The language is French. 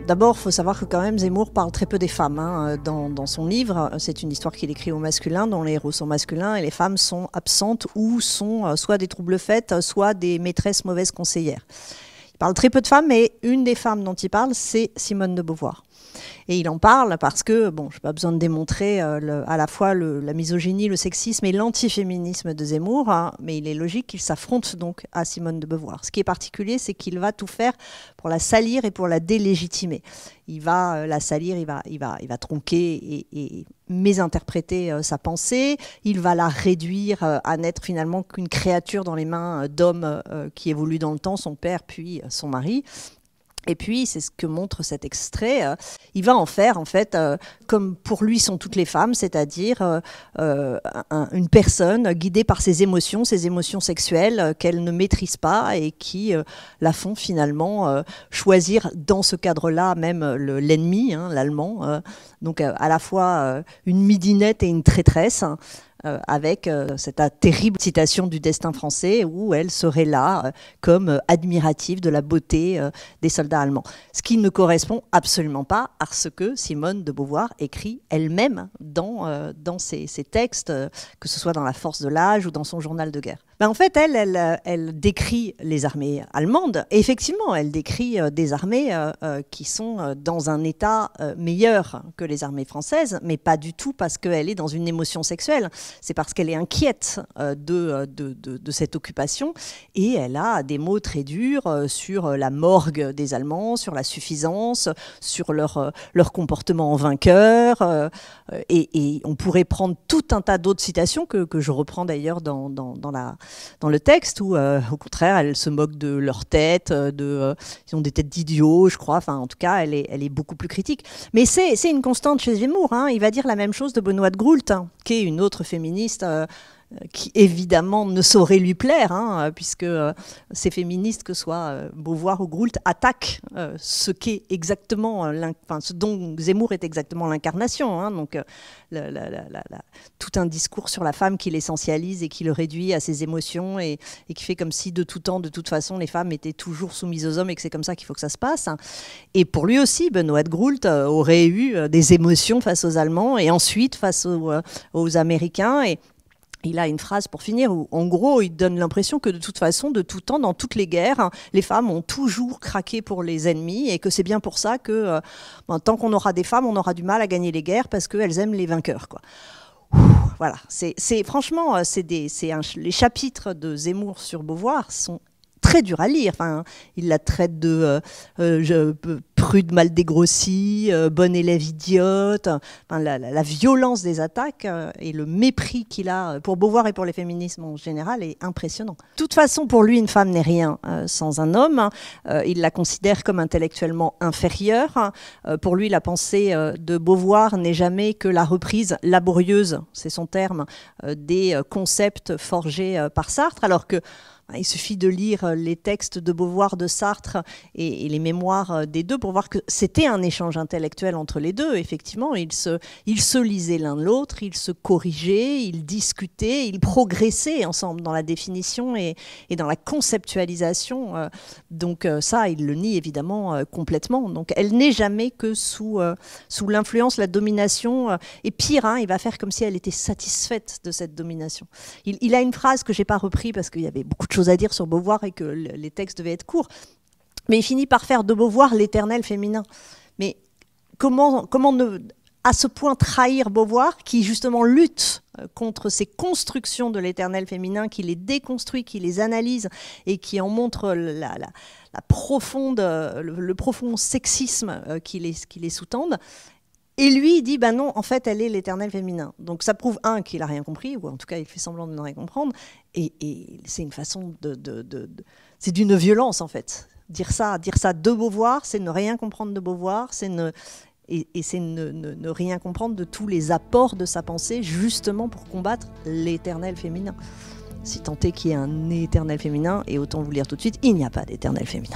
D'abord, il faut savoir que quand même Zemmour parle très peu des femmes dans son livre. C'est une histoire qu'il écrit au masculin, dont les héros sont masculins et les femmes sont absentes ou sont soit des troubles faits, soit des maîtresses mauvaises conseillères. Il parle très peu de femmes, mais une des femmes dont il parle, c'est Simone de Beauvoir. Et il en parle parce que, bon, je n'ai pas besoin de démontrer à la fois la misogynie, le sexisme et l'antiféminisme de Zemmour, mais il est logique qu'il s'affronte donc à Simone de Beauvoir. Ce qui est particulier, c'est qu'il va tout faire pour la salir et pour la délégitimer. Il va la salir, il va tronquer et mésinterpréter sa pensée. Il va la réduire à n'être finalement qu'une créature dans les mains d'hommes qui évoluent dans le temps, son père puis son mari. Et puis, c'est ce que montre cet extrait, il va en faire, en fait, comme pour lui sont toutes les femmes, c'est-à-dire une personne guidée par ses émotions sexuelles qu'elle ne maîtrise pas et qui la font finalement choisir dans ce cadre-là même l'ennemi, l'allemand. Donc à la fois une midinette et une traîtresse. Avec cette terrible citation du destin français où elle serait là comme admirative de la beauté des soldats allemands. Ce qui ne correspond absolument pas à ce que Simone de Beauvoir écrit elle-même dans ses textes, que ce soit dans La force de l'âge ou dans son journal de guerre. En fait, elle décrit les armées allemandes. Et effectivement, elle décrit des armées qui sont dans un état meilleur que les armées françaises, mais pas du tout parce qu'elle est dans une émotion sexuelle. C'est parce qu'elle est inquiète de cette occupation et elle a des mots très durs sur la morgue des Allemands, sur la suffisance, sur leur comportement en vainqueur. Et on pourrait prendre tout un tas d'autres citations que je reprends d'ailleurs dans le texte où, au contraire, elle se moque de leur tête, ils ont des têtes d'idiots, je crois. Enfin, en tout cas, elle est beaucoup plus critique. Mais c'est une constante chez Zemmour. Il va dire la même chose de Benoît de Groult, qui est une autre féministe qui évidemment ne saurait lui plaire, puisque ces féministes, que ce soit Beauvoir ou Groult, attaquent ce qu'est exactement, ce dont Zemmour est exactement l'incarnation. Donc tout un discours sur la femme qui l'essentialise et qui le réduit à ses émotions et qui fait comme si de tout temps, de toute façon, les femmes étaient toujours soumises aux hommes et que c'est comme ça qu'il faut que ça se passe. Et pour lui aussi, Benoît de Groult aurait eu des émotions face aux Allemands et ensuite face aux Américains. Et il a une phrase pour finir où, en gros, il donne l'impression que de toute façon, de tout temps, dans toutes les guerres, les femmes ont toujours craqué pour les ennemis et que c'est bien pour ça que tant qu'on aura des femmes, on aura du mal à gagner les guerres parce qu'elles aiment les vainqueurs, quoi. Voilà, franchement, les chapitres de Zemmour sur Beauvoir sont très dur à lire. Il la traite de prude mal dégrossie, bonne élève idiote. La violence des attaques et le mépris qu'il a pour Beauvoir et pour les féminismes en général est impressionnant. De toute façon, pour lui, une femme n'est rien sans un homme. Il la considère comme intellectuellement inférieure. Pour lui, la pensée de Beauvoir n'est jamais que la reprise laborieuse, c'est son terme, des concepts forgés par Sartre, alors que il suffit de lire les textes de Beauvoir, de Sartre et les mémoires des deux pour voir que c'était un échange intellectuel entre les deux. Effectivement, ils se lisaient l'un de l'autre, ils se corrigeaient, ils discutaient, ils progressaient ensemble dans la définition et dans la conceptualisation. Donc ça, il le nie évidemment complètement. Donc elle n'est jamais que sous l'influence, la domination. Et pire, il va faire comme si elle était satisfaite de cette domination. Il a une phrase que je n'ai pas reprise parce qu'il y avait beaucoup de choses à dire sur Beauvoir et que les textes devaient être courts. Mais il finit par faire de Beauvoir l'éternel féminin. Mais comment ne, à ce point trahir Beauvoir, qui justement lutte contre ces constructions de l'éternel féminin, qui les déconstruit, qui les analyse et qui en montre le profond sexisme qui les sous-tendent. Et lui, il dit, non, en fait, elle est l'éternel féminin. Donc ça prouve, qu'il n'a rien compris, ou en tout cas, il fait semblant de ne rien comprendre. Et c'est une façon c'est d'une violence, en fait. Dire ça de Beauvoir, c'est ne rien comprendre de Beauvoir, c'est ne rien comprendre de tous les apports de sa pensée, justement pour combattre l'éternel féminin. Si tant est qu'il y ait un éternel féminin, et autant vous le dire tout de suite, il n'y a pas d'éternel féminin.